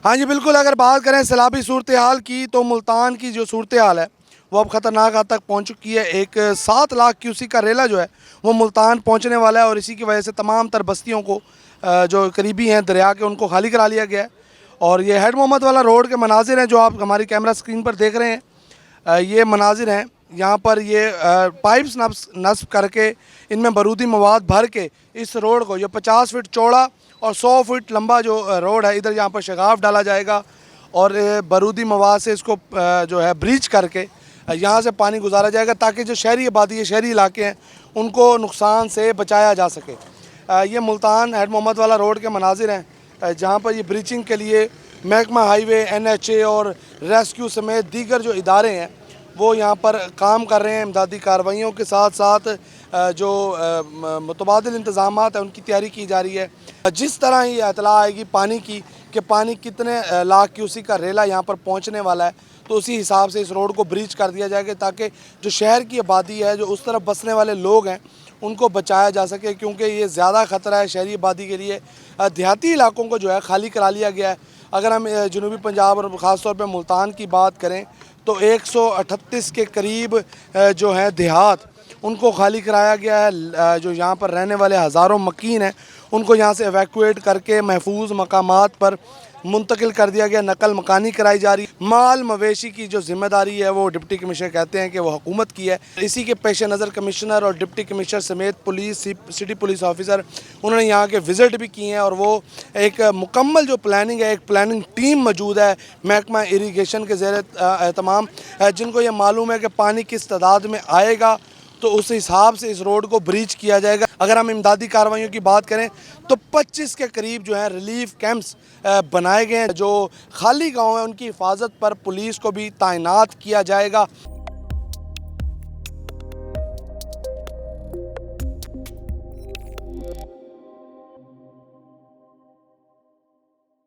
हाँ जी, बिल्कुल। अगर बात करें सैलाबी सूरत हाल की, तो मुल्तान की जो सूरत हाल है वो अब ख़तरनाक हद तक पहुँच चुकी है। एक 7 लाख क्यूसी का रेला जो है वो मुल्तान पहुँचने वाला है, और इसी की वजह से तमाम तर बस्तियों को जो करीबी हैं दरिया के, उनको खाली करा लिया गया है। और ये हेड मोहम्मद वाला रोड के मनाजिर हैं जो आप हमारी कैमरा स्क्रीन पर देख रहे हैं। ये मनाजिर हैं। यहाँ पर ये पाइप्स नस्ब करके इनमें बारूदी मवाद भर के इस रोड को, ये 50 फीट चौड़ा और 100 फीट लंबा जो रोड है, इधर यहाँ पर शगाफ डाला जाएगा और बारूदी मवाद से इसको जो है ब्रीच करके यहाँ से पानी गुजारा जाएगा, ताकि जो शहरी आबादी है, शहरी इलाके हैं, उनको नुकसान से बचाया जा सके। ये मुल्तान हेड मोहम्मद वाला रोड के मनाजिर हैं, जहाँ पर ये ब्रीचिंग के लिए महकमा हाईवे, NHA और रेस्क्यू समेत दीगर जो इदारे हैं वो यहाँ पर काम कर रहे हैं। इमदादी कार्रवाइयों के साथ साथ जो मुतबादिल इंतज़ामात हैं उनकी तैयारी की जा रही है। जिस तरह ही इतला आएगी पानी की कि पानी कितने लाख क्यूसी का रेला यहाँ पर पहुँचने वाला है, तो उसी हिसाब से इस रोड को ब्रीच कर दिया जाएगा, ताकि जो शहर की आबादी है, जो उस तरफ बसने वाले लोग हैं, उनको बचाया जा सके, क्योंकि ये ज़्यादा ख़तरा है शहरी आबादी के लिए। देहाती इलाकों को जो है खाली करा लिया गया है। अगर हम जनूबी पंजाब और ख़ास तौर पे मुल्तान की बात करें तो 138 के करीब जो है देहात, उनको खाली कराया गया है। जो यहाँ पर रहने वाले हज़ारों मकीन हैं उनको यहाँ से एवैक्यूएट करके महफूज मकामात पर मुंतकिल कर दिया गया, नकल मकानी कराई जा रही है। माल मवेशी की जो जिम्मेदारी है वो डिप्टी कमिश्नर कहते हैं कि वो हुकूमत की है। इसी के पेश नज़र कमिश्नर और डिप्टी कमिश्नर समेत पुलिस, सिटी पुलिस ऑफिसर, उन्होंने यहाँ के विज़िट भी किए हैं, और वो एक मुकम्मल जो प्लानिंग है, एक प्लानिंग टीम मौजूद है महकमा इरीगेशन के ज़ेर एहतमाम, जिनको ये मालूम है कि पानी किस तादाद में आएगा, तो उस हिसाब से इस रोड को ब्रीच किया जाएगा। अगर हम इमदादी कार्रवाइयों की बात करें तो 25 के करीब जो है रिलीफ कैंप्स बनाए गए हैं। जो खाली गांव हैं उनकी हिफाजत पर पुलिस को भी तैनात किया जाएगा।